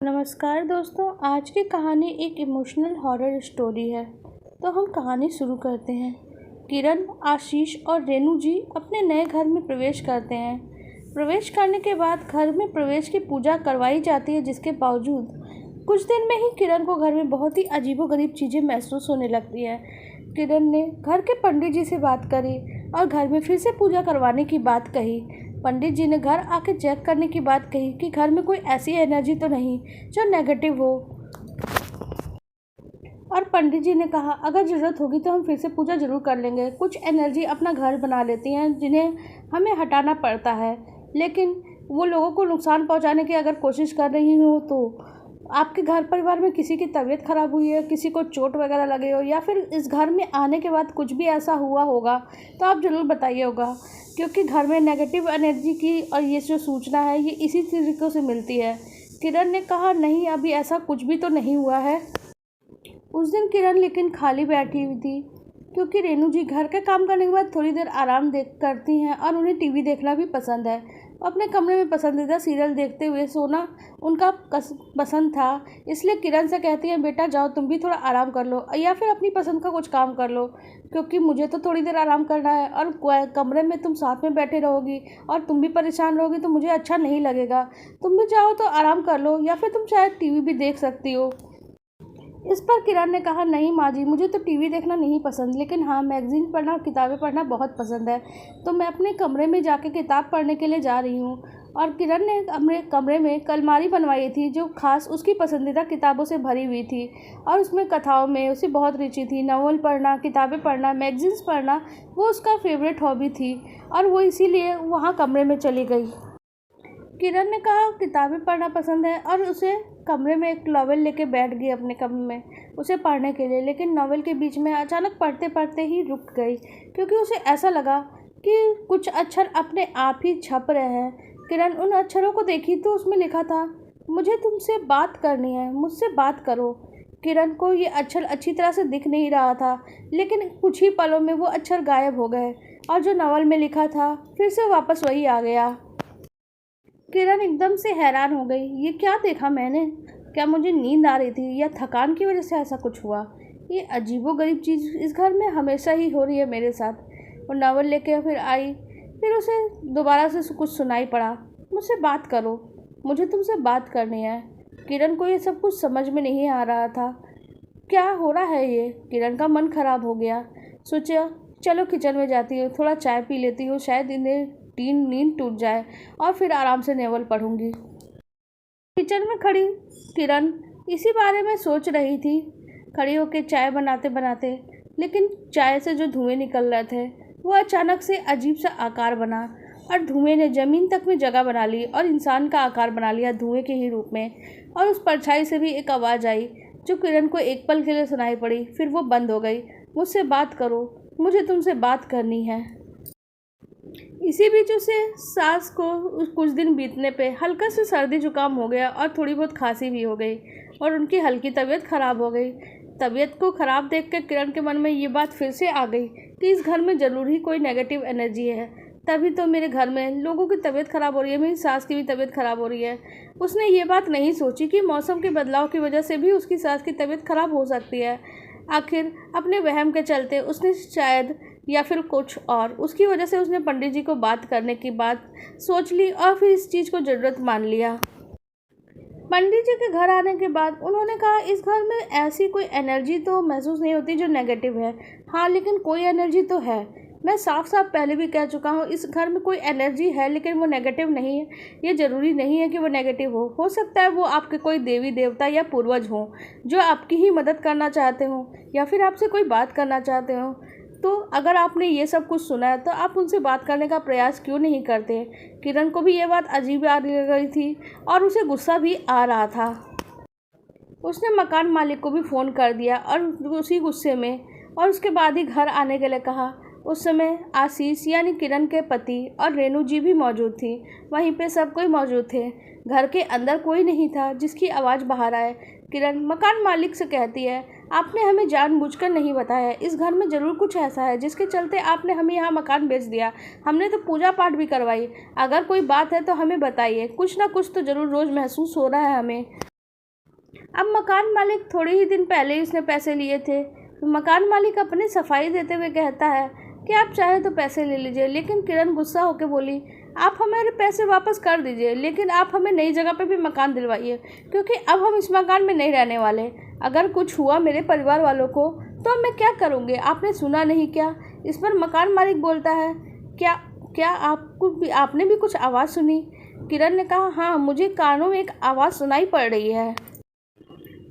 नमस्कार दोस्तों, आज की कहानी एक इमोशनल हॉरर स्टोरी है। तो हम कहानी शुरू करते हैं। किरण, आशीष और रेनू जी अपने नए घर में प्रवेश करते हैं। प्रवेश करने के बाद घर में प्रवेश की पूजा करवाई जाती है, जिसके बावजूद कुछ दिन में ही किरण को घर में बहुत ही अजीबोगरीब चीज़ें महसूस होने लगती है। किरण ने घर के पंडित जी से बात करी और घर में फिर से पूजा करवाने की बात कही। पंडित जी ने घर आके चेक करने की बात कही कि घर में कोई ऐसी एनर्जी तो नहीं जो नेगेटिव हो। और पंडित जी ने कहा, अगर ज़रूरत होगी तो हम फिर से पूजा ज़रूर कर लेंगे। कुछ एनर्जी अपना घर बना लेती हैं जिन्हें हमें हटाना पड़ता है, लेकिन वो लोगों को नुकसान पहुंचाने की अगर कोशिश कर रही हो तो आपके घर परिवार में किसी की तबीयत ख़राब हुई है, किसी को चोट वगैरह लगे हो, या फिर इस घर में आने के बाद कुछ भी ऐसा हुआ होगा तो आप ज़रूर बताइएगा, क्योंकि घर में नेगेटिव एनर्जी की और ये जो सूचना है ये इसी तरीक़ों से मिलती है। किरण ने कहा, नहीं, अभी ऐसा कुछ भी तो नहीं हुआ है। उस दिन किरण लेकिन खाली बैठी हुई थी, क्योंकि रेनू जी घर के काम करने के बाद थोड़ी देर आराम करती हैं और उन्हें टीवी देखना भी पसंद है। अपने कमरे में पसंदीदा सीरियल देखते हुए सोना उनका पसंद था, इसलिए किरण से कहती हैं, बेटा जाओ तुम भी थोड़ा आराम कर लो या फिर अपनी पसंद का कुछ काम कर लो, क्योंकि मुझे तो थोड़ी देर आराम करना है और कमरे में तुम साथ में बैठे रहोगी और तुम भी परेशान रहोगी तो मुझे अच्छा नहीं लगेगा। तुम भी चाहो तो आराम कर लो या फिर तुम शायद टीवी भी देख सकती हो। इस पर किरण ने कहा, नहीं माँ जी, मुझे तो टीवी देखना नहीं पसंद, लेकिन हाँ, मैगज़ीन पढ़ना, किताबें पढ़ना बहुत पसंद है। तो मैं अपने कमरे में जाके किताब पढ़ने के लिए जा रही हूँ। और किरण ने अपने कमरे में एक अलमारी बनवाई थी जो खास उसकी पसंदीदा किताबों से भरी हुई थी, और उसमें कथाओं में उसे बहुत रुचि थी। नॉवल पढ़ना, किताबें पढ़ना, मैगज़ीन्स पढ़ना वो उसका फेवरेट हॉबी थी, और वो इसीलिए वहाँ कमरे में चली गई। किरण ने कहा, किताबें पढ़ना पसंद है, और उसे कमरे में एक नॉवल लेके बैठ गई अपने कमरे में उसे पढ़ने के लिए। लेकिन नॉवल के बीच में अचानक पढ़ते पढ़ते ही रुक गई, क्योंकि उसे ऐसा लगा कि कुछ अक्षर अपने आप ही छप रहे हैं। किरण उन अक्षरों को देखी तो उसमें लिखा था, मुझे तुमसे बात करनी है, मुझसे बात करो। किरण को ये अक्षर अच्छी तरह से दिख नहीं रहा था, लेकिन कुछ ही पलों में वो अक्षर गायब हो गए और जो नॉवल में लिखा था फिर से वापस वही आ गया। किरण एकदम से हैरान हो गई, ये क्या देखा मैंने? क्या मुझे नींद आ रही थी या थकान की वजह से ऐसा कुछ हुआ? ये अजीबोगरीब चीज़ इस घर में हमेशा ही हो रही है मेरे साथ। वो नॉवल लेके फिर आई, फिर उसे दोबारा से कुछ सुनाई पड़ा, मुझसे बात करो, मुझे तुमसे बात करनी है। किरण को ये सब कुछ समझ में नहीं आ रहा था, क्या हो रहा है ये? किरण का मन खराब हो गया। सोचा, चलो किचन में जाती हूँ, थोड़ा चाय पी लेती हूँ, शायद इन्हें नींद टूट जाए और फिर आराम से नॉवल पढ़ूंगी। किचन में खड़ी किरण इसी बारे में सोच रही थी, खड़ी होकर चाय बनाते बनाते। लेकिन चाय से जो धुएं निकल रहे थे वो अचानक से अजीब सा आकार बना, और धुएं ने ज़मीन तक में जगह बना ली और इंसान का आकार बना लिया धुएं के ही रूप में। और उस परछाई से भी एक आवाज़ आई जो किरण को एक पल के लिए सुनाई पड़ी, फिर वो बंद हो गई। मुझसे बात करो, मुझे तुमसे बात करनी है। इसी बीच उसे सास को कुछ दिन बीतने पे हल्का से सर्दी जुकाम हो गया और थोड़ी बहुत खांसी भी हो गई, और उनकी हल्की तबीयत ख़राब हो गई। तबीयत को ख़राब देखकर किरण के मन में ये बात फिर से आ गई कि इस घर में ज़रूर ही कोई नेगेटिव एनर्जी है, तभी तो मेरे घर में लोगों की तबीयत ख़राब हो रही है, मेरी सास की भी तबीयत ख़राब हो रही है। उसने ये बात नहीं सोची कि मौसम के बदलाव की वजह से भी उसकी सास की तबीयत ख़राब हो सकती है। आखिर अपने वहम के चलते उसने शायद या फिर कुछ और उसकी वजह से उसने पंडित जी को बात करने की बात सोच ली और फिर इस चीज़ को ज़रूरत मान लिया। पंडित जी के घर आने के बाद उन्होंने कहा, इस घर में ऐसी कोई एनर्जी तो महसूस नहीं होती जो नेगेटिव है। हाँ, लेकिन कोई एनर्जी तो है। मैं साफ साफ पहले भी कह चुका हूँ, इस घर में कोई एनर्जी है, लेकिन वो नेगेटिव नहीं है। ये ज़रूरी नहीं है कि वो नेगेटिव हो सकता है वो आपके कोई देवी देवता या पूर्वज हों जो आपकी ही मदद करना चाहते हों या फिर आपसे कोई बात करना चाहते हों। तो अगर आपने ये सब कुछ सुना है तो आप उनसे बात करने का प्रयास क्यों नहीं करते? किरण को भी ये बात अजीब आ रही थी और उसे गुस्सा भी आ रहा था। उसने मकान मालिक को भी फ़ोन कर दिया और उसी गुस्से में, और उसके बाद ही घर आने के लिए कहा। उस समय आशीष यानी किरण के पति और रेनू जी भी मौजूद थी। वहीं पे सब कोई मौजूद थे। घर के अंदर कोई नहीं था जिसकी आवाज़ बाहर आए। किरण मकान मालिक से कहती है, आपने हमें जानबूझकर नहीं बताया, इस घर में ज़रूर कुछ ऐसा है जिसके चलते आपने हमें यहाँ मकान बेच दिया। हमने तो पूजा पाठ भी करवाई, अगर कोई बात है तो हमें बताइए, कुछ ना कुछ तो ज़रूर रोज़ महसूस हो रहा है हमें। अब मकान मालिक थोड़े ही दिन पहले ही उसने पैसे लिए थे। मकान मालिक अपनी सफाई देते हुए कहता है कि आप चाहे तो पैसे ले लीजिए, लेकिन किरण गुस्सा होकर बोली, आप हमारे पैसे वापस कर दीजिए, लेकिन आप हमें नई जगह पे भी मकान दिलवाइए, क्योंकि अब हम इस मकान में नहीं रहने वाले। अगर कुछ हुआ मेरे परिवार वालों को तो मैं क्या करूँगी, आपने सुना नहीं क्या? इस पर मकान मालिक बोलता है, क्या क्या आपने भी कुछ आवाज़ सुनी? किरण ने कहा, हाँ, मुझे कानों में एक आवाज़ सुनाई पड़ रही है।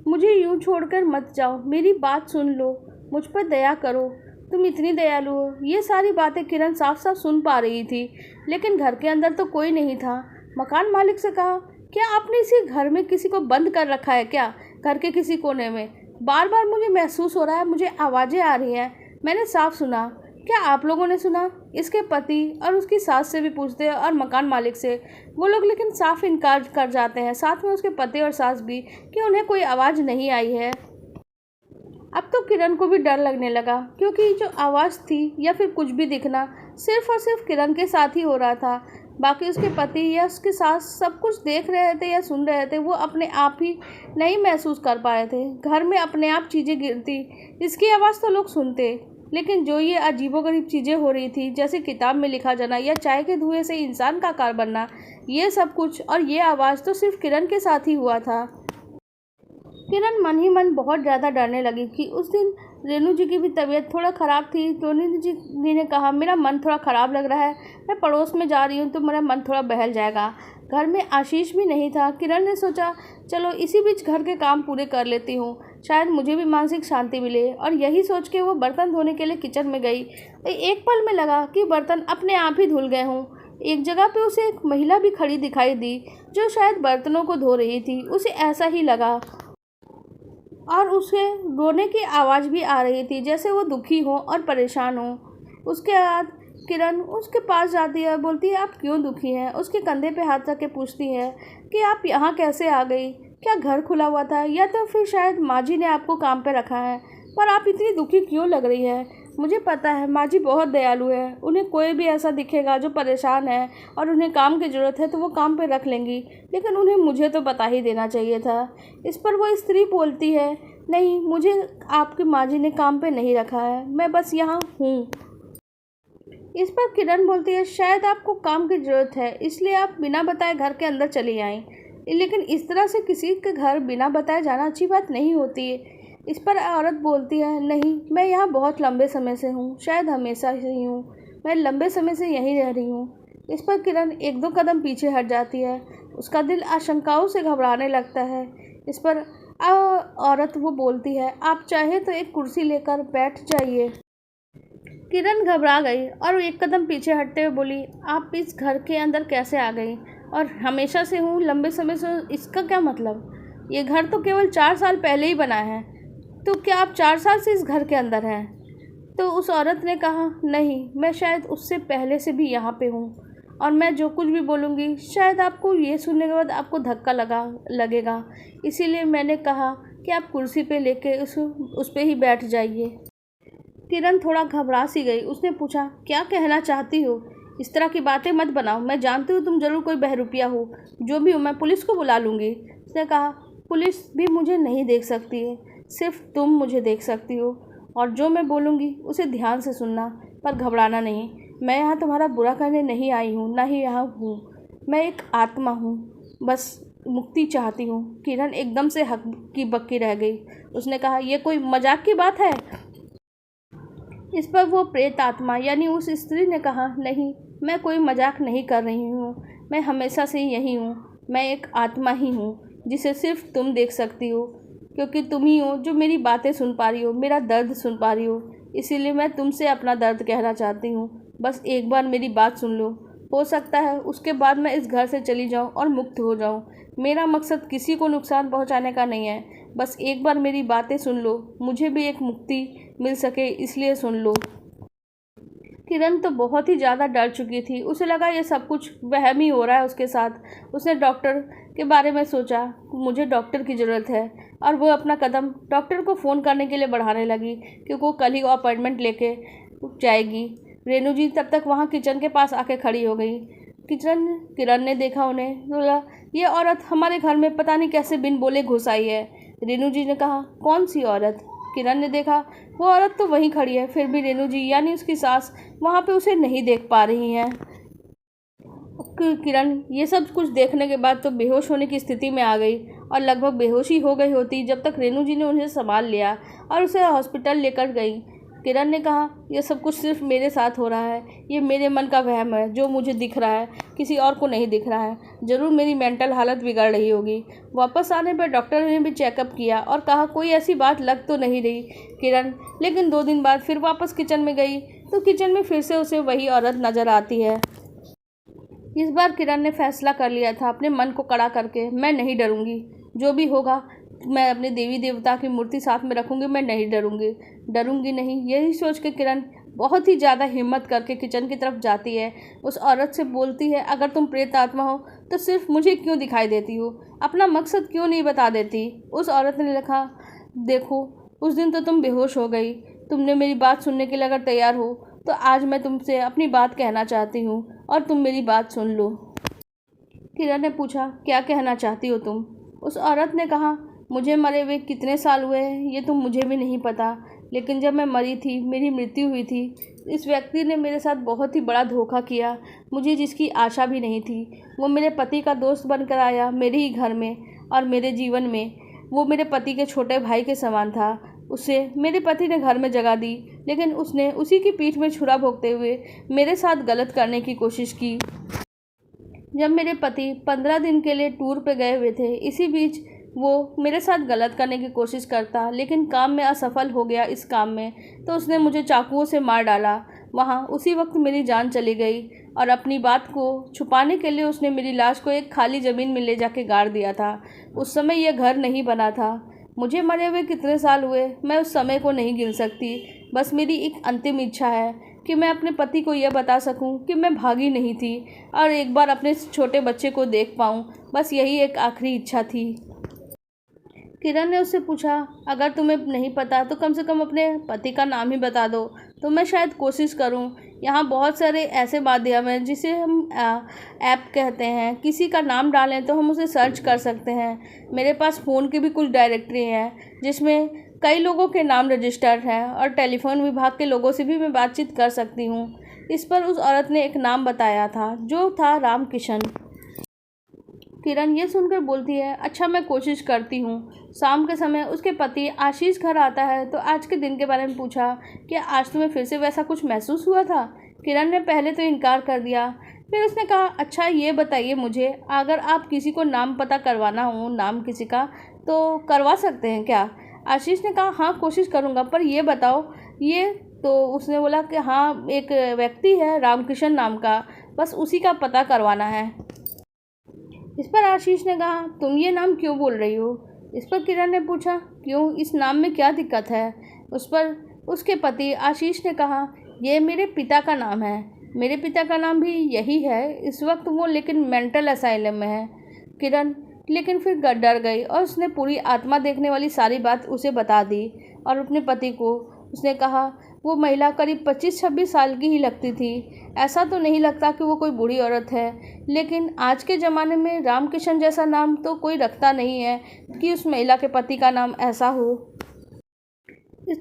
मुझे यूं छोड़कर मत जाओ, मेरी बात सुन लो, मुझ पर दया करो, तुम इतनी दयालु हो। ये सारी बातें किरण साफ साफ सुन पा रही थी, लेकिन घर के अंदर तो कोई नहीं था। मकान मालिक से कहा, क्या आपने इसी घर में किसी को बंद कर रखा है क्या? घर के किसी कोने में बार बार मुझे महसूस हो रहा है, मुझे आवाज़ें आ रही हैं, मैंने साफ सुना। क्या आप लोगों ने सुना? इसके पति और उसकी सास से भी पूछते हैं और मकान मालिक से। वो लोग लेकिन साफ इनकार कर जाते हैं, साथ में उसके पति और सास भी, कि उन्हें कोई आवाज़ नहीं आई है। अब तो किरण को भी डर लगने लगा, क्योंकि जो आवाज़ थी या फिर कुछ भी दिखना सिर्फ और सिर्फ किरण के साथ ही हो रहा था। बाकी उसके पति या उसके सास सब कुछ देख रहे थे या सुन रहे थे, वो अपने आप ही नहीं महसूस कर पा रहे थे। घर में अपने आप चीज़ें गिरती, इसकी आवाज़ तो लोग सुनते, लेकिन जो ये अजीबोगरीब चीज़ें हो रही थी, जैसे किताब में लिखा जाना या चाय के धुएं से इंसान का आकार बनना, ये सब कुछ और ये आवाज़ तो सिर्फ किरण के साथ ही हुआ था। किरण मन ही मन बहुत ज़्यादा डरने लगी कि उस दिन रेणु जी की भी तबीयत थोड़ा ख़राब थी। रेणु जी ने कहा, मेरा मन थोड़ा ख़राब लग रहा है, मैं पड़ोस में जा रही हूँ तो मेरा मन थोड़ा बहल जाएगा। घर में आशीष भी नहीं था। किरण ने सोचा, चलो इसी बीच घर के काम पूरे कर लेती हूँ, शायद मुझे भी मानसिक शांति मिले। और यही सोच के वो बर्तन धोने के लिए किचन में गई। एक पल में लगा कि बर्तन अपने आप ही धुल गए हों। एक जगह पे उसे एक महिला भी खड़ी दिखाई दी, जो शायद बर्तनों को धो रही थी। उसे ऐसा ही लगा और उसे रोने की आवाज़ भी आ रही थी, जैसे वो दुखी हो और परेशान हो। उसके बाद किरण उसके पास जाती है, बोलती है, आप क्यों दुखी हैं? उसके कंधे पे हाथ रख के पूछती है कि आप यहाँ कैसे आ गई? क्या घर खुला हुआ था, या तो फिर शायद माँ जी ने आपको काम पे रखा है? पर आप इतनी दुखी क्यों लग रही है? मुझे पता है माँ जी बहुत दयालु है, उन्हें कोई भी ऐसा दिखेगा जो परेशान है और उन्हें काम की ज़रूरत है तो वो काम पे रख लेंगी, लेकिन उन्हें मुझे तो बता ही देना चाहिए था। इस पर वो स्त्री बोलती है, नहीं, मुझे आपकी माँ जी ने काम पे नहीं रखा है, मैं बस यहाँ हूँ। इस पर किरण बोलती है, शायद आपको काम की ज़रूरत है, इसलिए आप बिना बताए घर के अंदर चली आईं, लेकिन इस तरह से किसी के घर बिना बताए जाना अच्छी बात नहीं होती है। इस पर औरत बोलती है, नहीं, मैं यहाँ बहुत लंबे समय से हूँ, शायद हमेशा से ही हूँ, मैं लंबे समय से यहीं रह रही हूँ। इस पर किरण एक दो कदम पीछे हट जाती है, उसका दिल आशंकाओं से घबराने लगता है। इस पर औरत वो बोलती है, आप चाहे तो एक कुर्सी लेकर बैठ जाइए। किरण घबरा गई और एक कदम पीछे हटते हुए बोली, आप इस घर के अंदर कैसे आ गई? और हमेशा से हूँ, लंबे समय से, इसका क्या मतलब? ये घर तो केवल 4 साल पहले ही बना है, तो क्या आप 4 साल से इस घर के अंदर हैं? तो उस औरत ने कहा, नहीं, मैं शायद उससे पहले से भी यहाँ पे हूँ, और मैं जो कुछ भी बोलूँगी शायद आपको ये सुनने के बाद आपको धक्का लगेगा, इसीलिए मैंने कहा कि आप कुर्सी पे लेके उस पे ही बैठ जाइए। किरण थोड़ा घबरा सी गई। उसने पूछा, क्या कहना चाहती हो? इस तरह की बातें मत बनाओ, मैं जानती हूँ तुम ज़रूर कोई बहरूपिया हो, जो भी हो, मैं पुलिस को बुला लूँगी। उसने कहा, पुलिस भी मुझे नहीं देख सकती है, सिर्फ तुम मुझे देख सकती हो, और जो मैं बोलूँगी उसे ध्यान से सुनना, पर घबराना नहीं। मैं यहाँ तुम्हारा बुरा करने नहीं आई हूँ, ना ही यहाँ हूँ, मैं एक आत्मा हूँ, बस मुक्ति चाहती हूँ। किरण एकदम से हक्की बक्की रह गई। उसने कहा, यह कोई मजाक की बात है? इस पर वो प्रेत आत्मा यानी उस स्त्री ने कहा, नहीं, मैं कोई मजाक नहीं कर रही हूँ, मैं हमेशा से यही हूँ, मैं एक आत्मा ही हूँ जिसे सिर्फ तुम देख सकती हो, क्योंकि तुम ही हो जो मेरी बातें सुन पा रही हो, मेरा दर्द सुन पा रही हो, इसीलिए मैं तुमसे अपना दर्द कहना चाहती हूँ। बस एक बार मेरी बात सुन लो, हो सकता है उसके बाद मैं इस घर से चली जाऊँ और मुक्त हो जाऊँ। मेरा मकसद किसी को नुकसान पहुँचाने का नहीं है, बस एक बार मेरी बातें सुन लो, मुझे भी एक मुक्ति मिल सके, इसलिए सुन लो। किरण तो बहुत ही ज़्यादा डर चुकी थी, उसे लगा ये सब कुछ वहम ही हो रहा है उसके साथ। उसने डॉक्टर के बारे में सोचा, मुझे डॉक्टर की ज़रूरत है, और वो अपना कदम डॉक्टर को फ़ोन करने के लिए बढ़ाने लगी, क्योंकि वो कल ही अपॉइंटमेंट लेके जाएगी। रेणु जी तब तक वहाँ किचन के पास आके खड़ी हो गई। किरण ने देखा उन्हें, बोला, ये औरत हमारे घर में पता नहीं कैसे बिन बोले घुस आई है, रेणु जी ने कहा, कौन सी औरत? किरण ने देखा वो औरत तो वहीं खड़ी है, फिर भी रेणु जी यानी उसकी सास वहाँ पे उसे नहीं देख पा रही हैं। किरण ये सब कुछ देखने के बाद तो बेहोश होने की स्थिति में आ गई और लगभग बेहोश ही हो गई होती जब तक रेणु जी ने उन्हें संभाल लिया और उसे हॉस्पिटल लेकर गई। किरण ने कहा, यह सब कुछ सिर्फ मेरे साथ हो रहा है, ये मेरे मन का वहम है, जो मुझे दिख रहा है किसी और को नहीं दिख रहा है। ज़रूर मेरी मेंटल हालत बिगड़ रही होगी। वापस आने पर डॉक्टर ने भी चेकअप किया और कहा कोई ऐसी बात लग तो नहीं रही किरण। लेकिन 2 दिन बाद फिर वापस किचन में गई तो किचन में फिर से उसे वही औरत नज़र आती है। इस बार किरण ने फैसला कर लिया था अपने मन को कड़ा करके, मैं नहीं डरूंगी, जो भी होगा मैं अपने देवी देवता की मूर्ति साथ में रखूंगी, मैं नहीं डरूंगी नहीं। यही सोच के किरण बहुत ही ज़्यादा हिम्मत करके किचन की तरफ जाती है। उस औरत से बोलती है, अगर तुम प्रेत आत्मा हो तो सिर्फ मुझे क्यों दिखाई देती हो, अपना मकसद क्यों नहीं बता देती? उस औरत ने लिखा, देखो उस दिन तो तुम बेहोश हो गई, तुमने मेरी बात सुनने के लिए अगर तैयार हो तो आज मैं तुमसे अपनी बात कहना चाहती हूँ और तुम मेरी बात सुन लो। किरण ने पूछा, क्या कहना चाहती हो तुम? उस औरत ने कहा, मुझे मरे हुए कितने साल हुए हैं ये तो मुझे भी नहीं पता, लेकिन जब मैं मरी थी, मेरी मृत्यु हुई थी, इस व्यक्ति ने मेरे साथ बहुत ही बड़ा धोखा किया। मुझे जिसकी आशा भी नहीं थी, वो मेरे पति का दोस्त बनकर आया मेरे ही घर में और मेरे जीवन में। वो मेरे पति के छोटे भाई के समान था। उसे मेरे पति ने घर में जगह दी, लेकिन उसने उसी की पीठ में छुरा भोंकते हुए मेरे साथ गलत करने की कोशिश की। जब मेरे पति 15 दिन के लिए टूर पे गए हुए थे, इसी बीच वो मेरे साथ गलत करने की कोशिश करता, लेकिन काम में असफल हो गया। इस काम में तो उसने मुझे चाकुओं से मार डाला। वहाँ उसी वक्त मेरी जान चली गई और अपनी बात को छुपाने के लिए उसने मेरी लाश को एक खाली ज़मीन में ले जाके गाड़ दिया था। उस समय यह घर नहीं बना था। मुझे मरे हुए कितने साल हुए मैं उस समय को नहीं गिन सकती। बस मेरी एक अंतिम इच्छा है कि मैं अपने पति को यह बता सकूं कि मैं भागी नहीं थी और एक बार अपने छोटे बच्चे को देख पाऊं। बस यही एक आखिरी इच्छा थी। किरण ने उससे पूछा, अगर तुम्हें नहीं पता तो कम से कम अपने पति का नाम ही बता दो, तो मैं शायद कोशिश करूं। यहाँ बहुत सारे ऐसे माध्यम हैं जिसे हम ऐप कहते हैं, किसी का नाम डालें तो हम उसे सर्च कर सकते हैं। मेरे पास फ़ोन की भी कुछ डायरेक्टरी हैं जिसमें कई लोगों के नाम रजिस्टर्ड हैं और टेलीफोन विभाग के लोगों से भी मैं बातचीत कर सकती हूँ। इस पर उस औरत ने एक नाम बताया था जो था रामकिशन। किरण ये सुनकर बोलती है, अच्छा मैं कोशिश करती हूँ। शाम के समय उसके पति आशीष घर आता है तो आज के दिन के बारे में पूछा, क्या आज तुम्हें फिर से वैसा कुछ महसूस हुआ था? किरण ने पहले तो इनकार कर दिया, फिर उसने कहा, अच्छा ये बताइए मुझे, अगर आप किसी को नाम पता करवाना हो, नाम किसी का, तो करवा सकते हैं क्या? आशीष ने कहा, हाँ कोशिश करूँगा, पर ये बताओ ये। तो उसने बोला कि हाँ एक व्यक्ति है रामकिशन नाम का, बस उसी का पता करवाना है। इस पर आशीष ने कहा, तुम ये नाम क्यों बोल रही हो? इस पर किरण ने पूछा, क्यों, इस नाम में क्या दिक्कत है? उस पर उसके पति आशीष ने कहा, यह मेरे पिता का नाम है, मेरे पिता का नाम भी यही है। इस वक्त वो लेकिन मेंटल असाइलम में है। किरण लेकिन फिर डर गई और उसने पूरी आत्मा देखने वाली सारी बात उसे बता दी और अपने पति को उसने कहा, वो महिला करीब 25-26 साल की ही लगती थी। ऐसा तो नहीं लगता कि वो कोई बूढ़ी औरत है, लेकिन आज के ज़माने में रामकिशन जैसा नाम तो कोई रखता नहीं है कि उस महिला के पति का नाम ऐसा हो।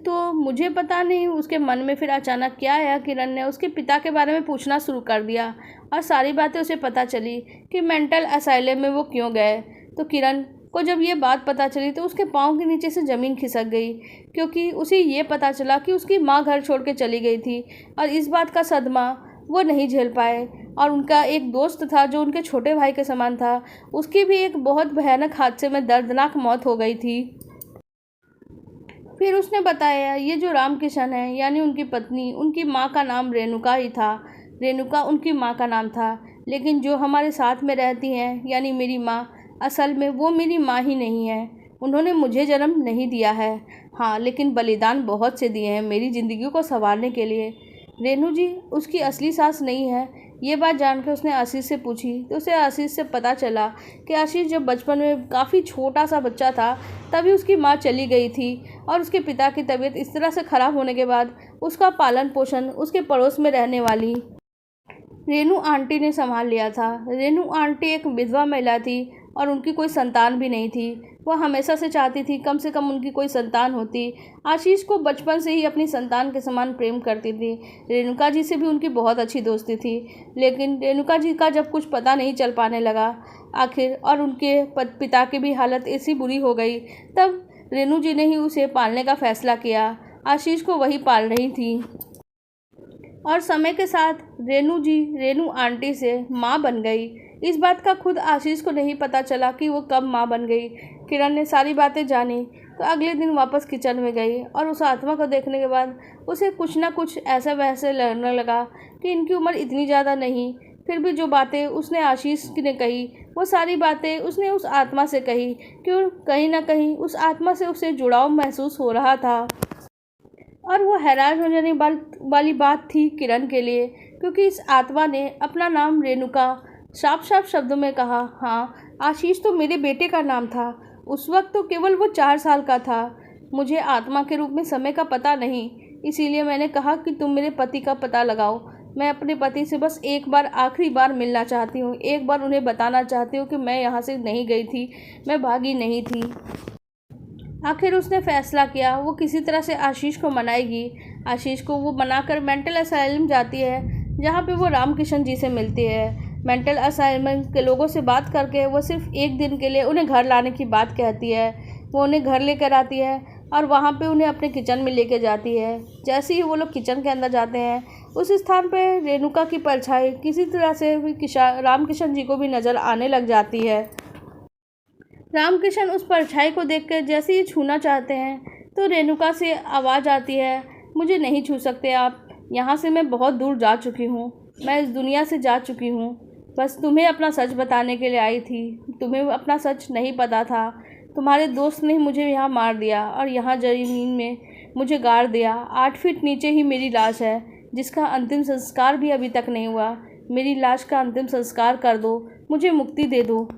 तो मुझे पता नहीं उसके मन में फिर अचानक क्या आया। किरण ने उसके पिता के बारे में पूछना शुरू कर दिया और सारी बातें उसे पता चली कि मेंटल असाइलम में वो क्यों गए। तो किरण को जब ये बात पता चली तो उसके पाँव के नीचे से ज़मीन खिसक गई, क्योंकि उसे ये पता चला कि उसकी माँ घर छोड़ के चली गई थी और इस बात का सदमा वो नहीं झेल पाए। और उनका एक दोस्त था जो उनके छोटे भाई के समान था, उसकी भी एक बहुत भयानक हादसे में दर्दनाक मौत हो गई थी। फिर उसने बताया, ये जो रामकिशन है यानी उनकी पत्नी, उनकी माँ का नाम रेणुका ही था। रेणुका उनकी माँ का नाम था, लेकिन जो हमारे साथ में रहती हैं यानी मेरी माँ, असल में वो मेरी माँ ही नहीं है। उन्होंने मुझे जन्म नहीं दिया है, हाँ, लेकिन बलिदान बहुत से दिए हैं मेरी ज़िंदगी को संवारने के लिए। रेणु जी उसकी असली सास नहीं है। ये बात जानकर उसने आशीष से पूछी तो उसे आशीष से पता चला कि आशीष जब बचपन में काफ़ी छोटा सा बच्चा था तभी उसकी माँ चली गई थी और उसके पिता की तबीयत इस तरह से ख़राब होने के बाद उसका पालन पोषण उसके पड़ोस में रहने वाली रेणु आंटी ने संभाल लिया था। रेणु आंटी एक विधवा महिला थी और उनकी कोई संतान भी नहीं थी। वह हमेशा से चाहती थी कम से कम उनकी कोई संतान होती। आशीष को बचपन से ही अपनी संतान के समान प्रेम करती थी। रेणुका जी से भी उनकी बहुत अच्छी दोस्ती थी, लेकिन रेणुका जी का जब कुछ पता नहीं चल पाने लगा आखिर, और उनके पिता की भी हालत ऐसी बुरी हो गई, तब रेणु जी ने ही उसे पालने का फैसला किया। आशीष को वही पाल रही थी और समय के साथ रेणु जी रेणु आंटी से माँ बन गई। इस बात का खुद आशीष को नहीं पता चला कि वो कब माँ बन गई। किरण ने सारी बातें जानी तो अगले दिन वापस किचन में गई और उस आत्मा को देखने के बाद उसे कुछ ना कुछ ऐसा वैसे लगने लगा कि इनकी उम्र इतनी ज़्यादा नहीं, फिर भी जो बातें उसने आशीष ने कही वो सारी बातें उसने उस आत्मा से कही, क्यों कहीं ना कहीं उस आत्मा से उसे जुड़ाव महसूस हो रहा था। और वो हैरान हो जाने वाली बात थी किरण के लिए, क्योंकि इस आत्मा ने अपना नाम रेणुका साफ साफ शब्दों में कहा। हाँ, आशीष तो मेरे बेटे का नाम था। उस वक्त तो केवल वो 4 साल का था। मुझे आत्मा के रूप में समय का पता नहीं, इसीलिए मैंने कहा कि तुम मेरे पति का पता लगाओ। मैं अपने पति से बस एक बार आखिरी बार मिलना चाहती हूँ, एक बार उन्हें बताना चाहती हूँ कि मैं यहाँ से नहीं गई थी, मैं भागी नहीं थी। आखिर उसने फैसला किया वो किसी तरह से आशीष को मनाएगी। आशीष को वो मनाकर मेंटल असाइलम जाती है, जहाँ पे वो रामकिशन जी से मिलती है। मेंटल असाइलम के लोगों से बात करके वो सिर्फ एक दिन के लिए उन्हें घर लाने की बात कहती है। वो उन्हें घर लेकर आती है और वहाँ पे उन्हें अपने किचन में लेके जाती है। जैसे ही वो लोग किचन के अंदर जाते हैं, उस स्थान पे रेणुका की परछाई किसी तरह से रामकिशन जी को भी नज़र आने लग जाती है। रामकिशन उस परछाई को देखकर जैसे ही छूना चाहते हैं तो रेणुका से आवाज़ आती है, मुझे नहीं छू सकते आप, यहाँ से मैं बहुत दूर जा चुकी हूँ, मैं इस दुनिया से जा चुकी हूँ, बस तुम्हें अपना सच बताने के लिए आई थी। तुम्हें अपना सच नहीं पता था, तुम्हारे दोस्त ने मुझे यहाँ मार दिया और यहाँ ज़मीन में मुझे गाड़ दिया। 8 फीट नीचे ही मेरी लाश है, जिसका अंतिम संस्कार भी अभी तक नहीं हुआ। मेरी लाश का अंतिम संस्कार कर दो, मुझे मुक्ति दे दो।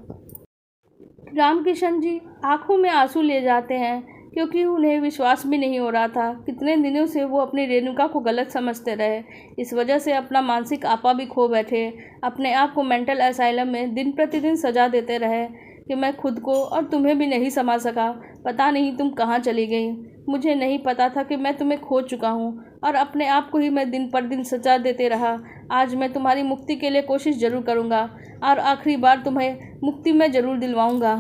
रामकिशन जी आंखों में आंसू ले जाते हैं, क्योंकि उन्हें विश्वास भी नहीं हो रहा था। कितने दिनों से वो अपनी रेणुका को गलत समझते रहे, इस वजह से अपना मानसिक आपा भी खो बैठे। अपने आप को मेंटल असाइलम में दिन प्रतिदिन सजा देते रहे कि मैं खुद को और तुम्हें भी नहीं समझ सका। पता नहीं तुम कहाँ चली गई, मुझे नहीं पता था कि मैं तुम्हें खो चुका हूँ, और अपने आप को ही मैं दिन पर दिन सजा देते रहा। आज मैं तुम्हारी मुक्ति के लिए कोशिश ज़रूर करूँगा और आखिरी बार तुम्हें मुक्ति मैं ज़रूर दिलवाऊँगा।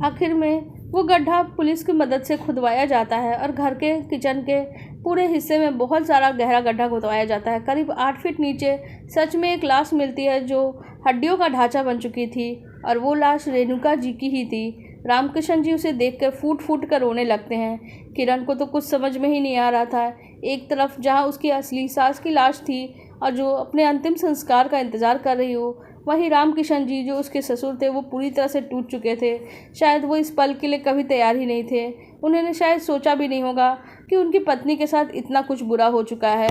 आखिर में वो गड्ढा पुलिस की मदद से खुदवाया जाता है और घर के किचन के पूरे हिस्से में बहुत सारा गहरा गड्ढा खुदवाया जाता है। करीब 8 फीट नीचे सच में एक लाश मिलती है जो हड्डियों का ढांचा बन चुकी थी, और वो लाश रेणुका जी की ही थी। रामकिशन जी उसे देखकर फूट फूट कर रोने लगते हैं। किरण को तो कुछ समझ में ही नहीं आ रहा था। एक तरफ जहाँ उसकी असली सास की लाश थी और जो अपने अंतिम संस्कार का इंतज़ार कर रही हो, वहीं रामकिशन जी जो उसके ससुर थे वो पूरी तरह से टूट चुके थे। शायद वो इस पल के लिए कभी तैयार ही नहीं थे। उन्होंने शायद सोचा भी नहीं होगा कि उनकी पत्नी के साथ इतना कुछ बुरा हो चुका है।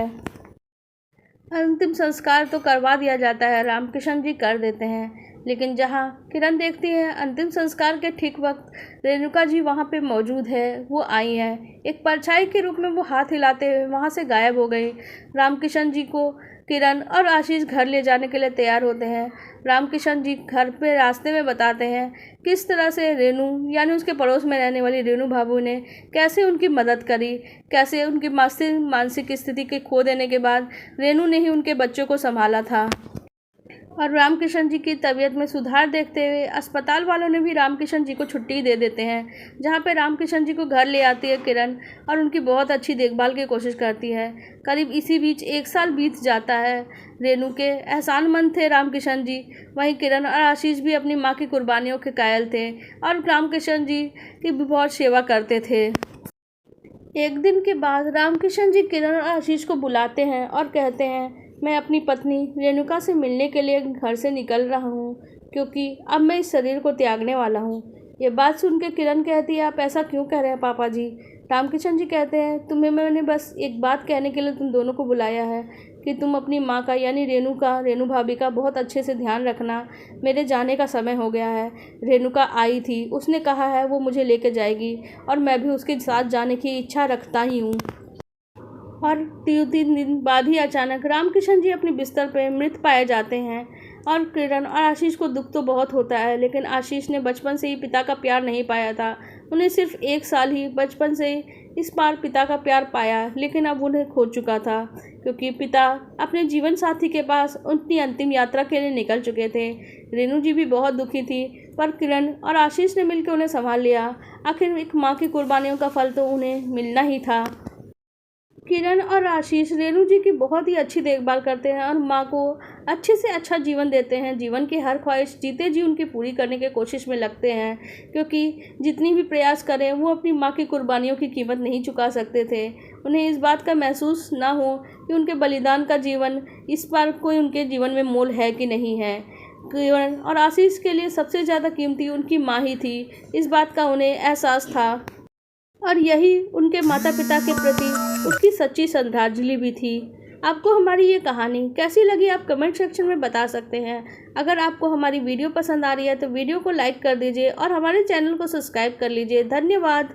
अंतिम संस्कार तो करवा दिया जाता है, रामकिशन जी कर देते हैं, लेकिन जहाँ किरण देखती है अंतिम संस्कार के ठीक वक्त रेणुका जी वहाँ पे मौजूद है। वो आई हैं, एक परछाई के रूप में वो हाथ हिलाते हुए वहाँ से गायब हो गई। रामकिशन जी को किरण और आशीष घर ले जाने के लिए तैयार होते हैं। रामकिशन जी घर पे रास्ते में बताते हैं किस तरह से रेणु यानी उसके पड़ोस में रहने वाली रेणु भाभू ने कैसे उनकी मदद करी, कैसे उनकी मानसिक स्थिति के खो देने के बाद रेणु ने ही उनके बच्चों को संभाला था। और रामकिशन जी की तबीयत में सुधार देखते हुए अस्पताल वालों ने भी रामकिशन जी को छुट्टी दे देते हैं, जहाँ पे रामकिशन जी को घर ले आती है किरण और उनकी बहुत अच्छी देखभाल की कोशिश करती है। करीब इसी बीच 1 साल बीत जाता है। रेणु के एहसानमंद थे रामकिशन जी, वहीं किरण और आशीष भी अपनी माँ की कुर्बानियों के कायल थे और रामकिशन जी की भी बहुत सेवा करते थे। एक दिन के बाद रामकिशन जी किरण और आशीष को बुलाते हैं और कहते हैं, मैं अपनी पत्नी रेणुका से मिलने के लिए घर से निकल रहा हूँ, क्योंकि अब मैं इस शरीर को त्यागने वाला हूँ। ये बात सुन के किरण कहती है, आप ऐसा क्यों कह रहे हैं पापा जी? रामकिशन जी कहते हैं, तुम्हें मैंने बस एक बात कहने के लिए तुम दोनों को बुलाया है कि तुम अपनी माँ का यानी रेणु भाभी का बहुत अच्छे से ध्यान रखना। मेरे जाने का समय हो गया है। रेणुका आई थी, उसने कहा है वो मुझे लेके जाएगी और मैं भी उसके साथ जाने की इच्छा रखता ही हूँ। और 3 दिन बाद ही अचानक रामकिशन जी अपने बिस्तर पर मृत पाए जाते हैं और किरण और आशीष को दुख तो बहुत होता है, लेकिन आशीष ने बचपन से ही पिता का प्यार नहीं पाया था। उन्हें सिर्फ 1 साल ही बचपन से इस बार पिता का प्यार पाया, लेकिन अब उन्हें खो चुका था, क्योंकि पिता अपने जीवन साथी के पास उनकी अंतिम यात्रा के लिए निकल चुके थे। रेणु जी भी बहुत दुखी थी, पर किरण और आशीष ने मिलकर उन्हें संभाल लिया। आखिर एक माँ की कुर्बानियों का फल तो उन्हें मिलना ही था। किरण और आशीष रेणु जी की बहुत ही अच्छी देखभाल करते हैं और माँ को अच्छे से अच्छा जीवन देते हैं। जीवन की हर ख्वाहिश जीते जी उनकी पूरी करने की कोशिश में लगते हैं, क्योंकि जितनी भी प्रयास करें वो अपनी माँ की कुर्बानियों की कीमत नहीं चुका सकते थे। उन्हें इस बात का महसूस ना हो कि उनके बलिदान का जीवन इस बार कोई उनके जीवन में मोल है कि नहीं है। किरण और आशीष के लिए सबसे ज़्यादा कीमती उनकी माँ ही थी, इस बात का उन्हें एहसास था, और यही उनके माता पिता के प्रति उसकी सच्ची श्रद्धांजलि भी थी। आपको हमारी ये कहानी कैसी लगी आप कमेंट सेक्शन में बता सकते हैं। अगर आपको हमारी वीडियो पसंद आ रही है तो वीडियो को लाइक कर दीजिए और हमारे चैनल को सब्सक्राइब कर लीजिए। धन्यवाद।